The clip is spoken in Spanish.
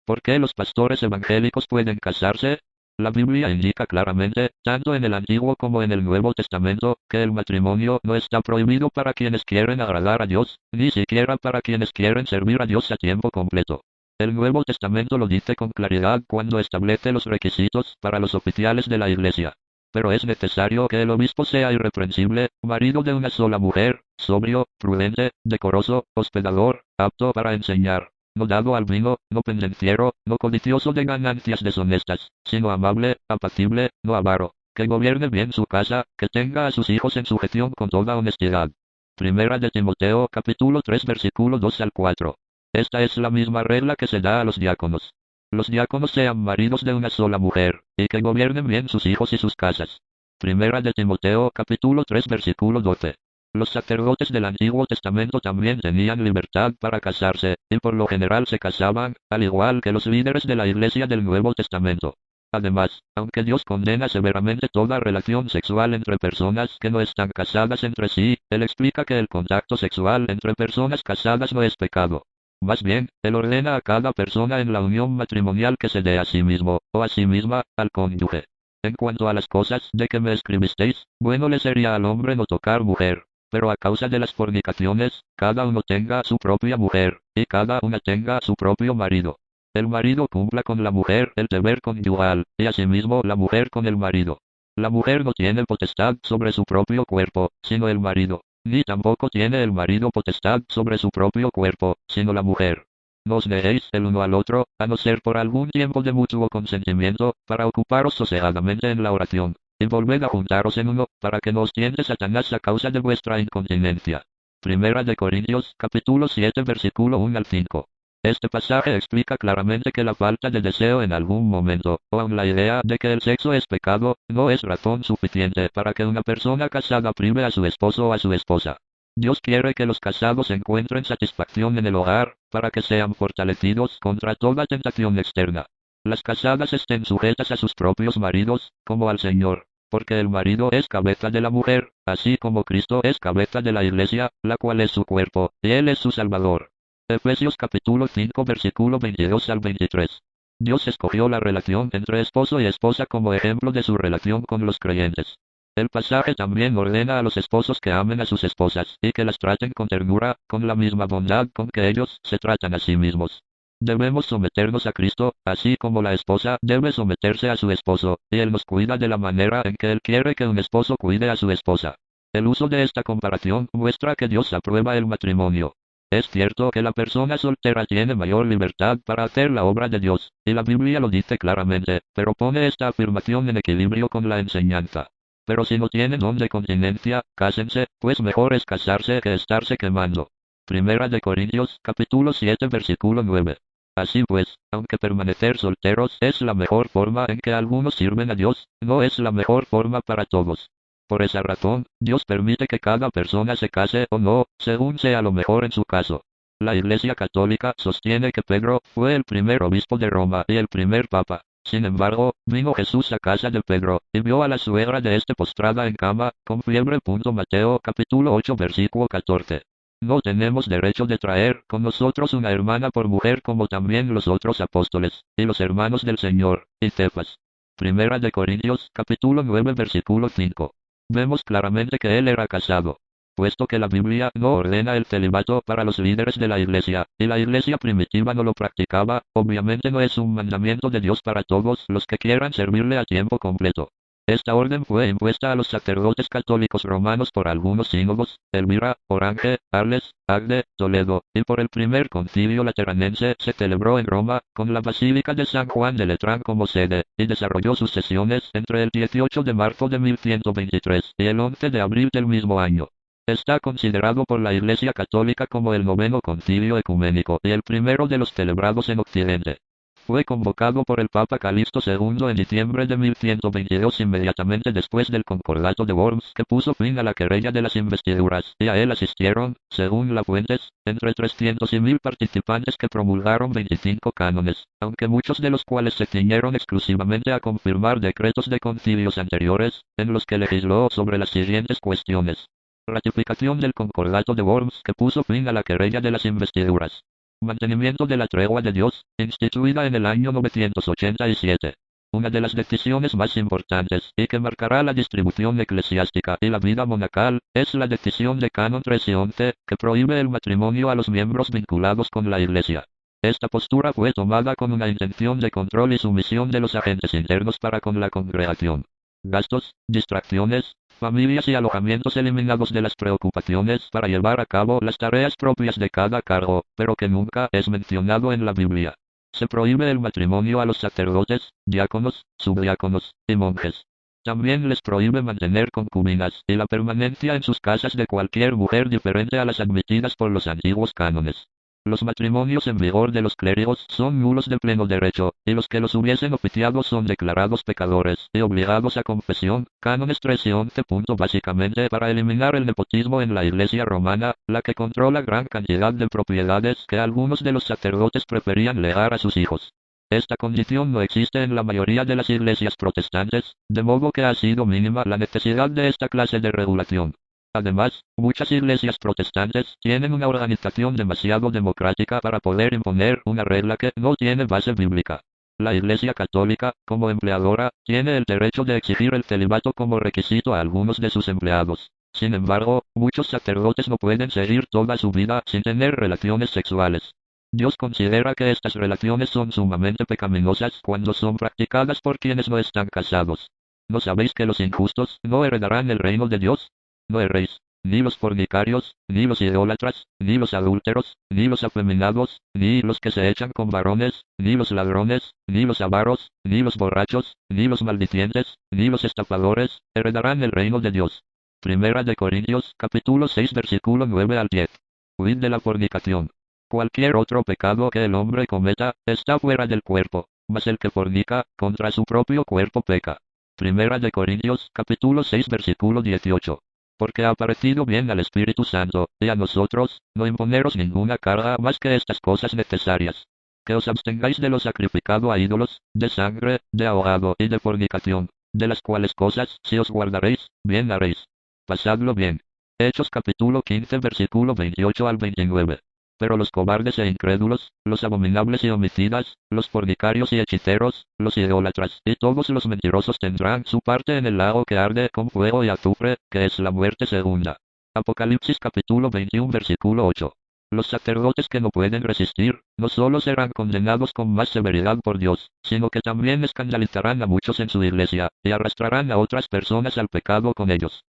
¿Por qué los pastores evangélicos pueden casarse? La Biblia indica claramente, tanto en el Antiguo como en el Nuevo Testamento, que el matrimonio no está prohibido para quienes quieren agradar a Dios, ni siquiera para quienes quieren servir a Dios a tiempo completo. El Nuevo Testamento lo dice con claridad cuando establece los requisitos para los oficiales de la Iglesia. Pero es necesario que el obispo sea irreprensible, marido de una sola mujer, sobrio, prudente, decoroso, hospedador, apto para enseñar, no dado al vino, no pendenciero, no codicioso de ganancias deshonestas, sino amable, apacible, no avaro, que gobierne bien su casa, que tenga a sus hijos en sujeción con toda honestidad. Primera de Timoteo capítulo 3 versículo 2 al 4. Esta es la misma regla que se da a los diáconos. Los diáconos sean maridos de una sola mujer, y que gobiernen bien sus hijos y sus casas. Primera de Timoteo capítulo 3 versículo 12. Los sacerdotes del Antiguo Testamento también tenían libertad para casarse, y por lo general se casaban, al igual que los líderes de la Iglesia del Nuevo Testamento. Además, aunque Dios condena severamente toda relación sexual entre personas que no están casadas entre sí, Él explica que el contacto sexual entre personas casadas no es pecado. Más bien, Él ordena a cada persona en la unión matrimonial que se dé a sí mismo, o a sí misma, al cónyuge. En cuanto a las cosas de que me escribisteis, bueno le sería al hombre no tocar mujer. Pero a causa de las fornicaciones, cada uno tenga su propia mujer, y cada una tenga su propio marido. El marido cumpla con la mujer el deber conyugal, y asimismo la mujer con el marido. La mujer no tiene potestad sobre su propio cuerpo, sino el marido. Ni tampoco tiene el marido potestad sobre su propio cuerpo, sino la mujer. No os deéis el uno al otro, a no ser por algún tiempo de mutuo consentimiento, para ocuparos sosegadamente en la oración. Y volved a juntaros en uno, para que no os tiente Satanás a causa de vuestra incontinencia. Primera de Corintios, capítulo 7, versículo 1 al 5. Este pasaje explica claramente que la falta de deseo en algún momento, o aun la idea de que el sexo es pecado, no es razón suficiente para que una persona casada prive a su esposo o a su esposa. Dios quiere que los casados encuentren satisfacción en el hogar, para que sean fortalecidos contra toda tentación externa. Las casadas estén sujetas a sus propios maridos, como al Señor, porque el marido es cabeza de la mujer, así como Cristo es cabeza de la Iglesia, la cual es su cuerpo, y Él es su Salvador. Efesios capítulo 5 versículo 22 al 23. Dios escogió la relación entre esposo y esposa como ejemplo de su relación con los creyentes. El pasaje también ordena a los esposos que amen a sus esposas y que las traten con ternura, con la misma bondad con que ellos se tratan a sí mismos. Debemos someternos a Cristo, así como la esposa debe someterse a su esposo, y Él nos cuida de la manera en que Él quiere que un esposo cuide a su esposa. El uso de esta comparación muestra que Dios aprueba el matrimonio. Es cierto que la persona soltera tiene mayor libertad para hacer la obra de Dios, y la Biblia lo dice claramente, pero pone esta afirmación en equilibrio con la enseñanza. Pero si no tienen don de continencia, cásense, pues mejor es casarse que estarse quemando. Primera de Corintios, capítulo 7, versículo 9. Así pues, aunque permanecer solteros es la mejor forma en que algunos sirven a Dios, no es la mejor forma para todos. Por esa razón, Dios permite que cada persona se case o no, según sea lo mejor en su caso. La Iglesia Católica sostiene que Pedro fue el primer obispo de Roma y el primer papa. Sin embargo, vino Jesús a casa de Pedro, y vio a la suegra de este postrada en cama, con fiebre. Mateo capítulo 8 versículo 14. No tenemos derecho de traer con nosotros una hermana por mujer como también los otros apóstoles, y los hermanos del Señor, y Cefas. Primera de Corintios capítulo 9 versículo 5. Vemos claramente que él era casado. Puesto que la Biblia no ordena el celibato para los líderes de la Iglesia, y la Iglesia primitiva no lo practicaba, obviamente no es un mandamiento de Dios para todos los que quieran servirle a tiempo completo. Esta orden fue impuesta a los sacerdotes católicos romanos por algunos sínodos, Elvira, Orange, Arles, Agde, Toledo, y por el primer concilio lateranense se celebró en Roma, con la Basílica de San Juan de Letrán como sede, y desarrolló sus sesiones entre el 18 de marzo de 1123 y el 11 de abril del mismo año. Está considerado por la Iglesia Católica como el noveno concilio ecuménico y el primero de los celebrados en Occidente. Fue convocado por el Papa Calixto II en diciembre de 1122 inmediatamente después del Concordato de Worms que puso fin a la querella de las investiduras, y a él asistieron, según las fuentes, entre 300 y 1000 participantes que promulgaron 25 cánones, aunque muchos de los cuales se ciñeron exclusivamente a confirmar decretos de concilios anteriores, en los que legisló sobre las siguientes cuestiones. Ratificación del Concordato de Worms que puso fin a la querella de las investiduras. Mantenimiento de la tregua de Dios, instituida en el año 987. Una de las decisiones más importantes y que marcará la distribución eclesiástica y la vida monacal es la decisión de Canon 311, que prohíbe el matrimonio a los miembros vinculados con la Iglesia. Esta postura fue tomada con una intención de control y sumisión de los agentes internos para con la congregación. Gastos, distracciones, familias y alojamientos eliminados de las preocupaciones para llevar a cabo las tareas propias de cada cargo, pero que nunca es mencionado en la Biblia. Se prohíbe el matrimonio a los sacerdotes, diáconos, subdiáconos y monjes. También les prohíbe mantener concubinas y la permanencia en sus casas de cualquier mujer diferente a las admitidas por los antiguos cánones. Los matrimonios en vigor de los clérigos son nulos de pleno derecho, y los que los hubiesen oficiado son declarados pecadores y obligados a confesión. Cánones 13 y 11. Básicamente para eliminar el nepotismo en la Iglesia romana, la que controla gran cantidad de propiedades que algunos de los sacerdotes preferían legar a sus hijos. Esta condición no existe en la mayoría de las iglesias protestantes, de modo que ha sido mínima la necesidad de esta clase de regulación. Además, muchas iglesias protestantes tienen una organización demasiado democrática para poder imponer una regla que no tiene base bíblica. La Iglesia Católica, como empleadora, tiene el derecho de exigir el celibato como requisito a algunos de sus empleados. Sin embargo, muchos sacerdotes no pueden seguir toda su vida sin tener relaciones sexuales. Dios considera que estas relaciones son sumamente pecaminosas cuando son practicadas por quienes no están casados. ¿No sabéis que los injustos no heredarán el reino de Dios? No erréis, ni los fornicarios, ni los idólatras, ni los adúlteros, ni los afeminados, ni los que se echan con varones, ni los ladrones, ni los avaros, ni los borrachos, ni los maldicientes, ni los estafadores, heredarán el reino de Dios. Primera de Corintios, capítulo 6, versículo 9 al 10. Huid de la fornicación. Cualquier otro pecado que el hombre cometa, está fuera del cuerpo, mas el que fornica, contra su propio cuerpo peca. Primera de Corintios, capítulo 6, versículo 18. Porque ha parecido bien al Espíritu Santo, y a nosotros, no imponeros ninguna carga más que estas cosas necesarias. Que os abstengáis de lo sacrificado a ídolos, de sangre, de ahogado y de fornicación, de las cuales cosas, si os guardaréis, bien haréis. Pasadlo bien. Hechos capítulo 15, versículo 28 al 29. Pero los cobardes e incrédulos, los abominables y homicidas, los fornicarios y hechiceros, los idólatras y todos los mentirosos tendrán su parte en el lago que arde con fuego y azufre, que es la muerte segunda. Apocalipsis capítulo 21 versículo 8. Los sacerdotes que no pueden resistir, no solo serán condenados con más severidad por Dios, sino que también escandalizarán a muchos en su iglesia, y arrastrarán a otras personas al pecado con ellos.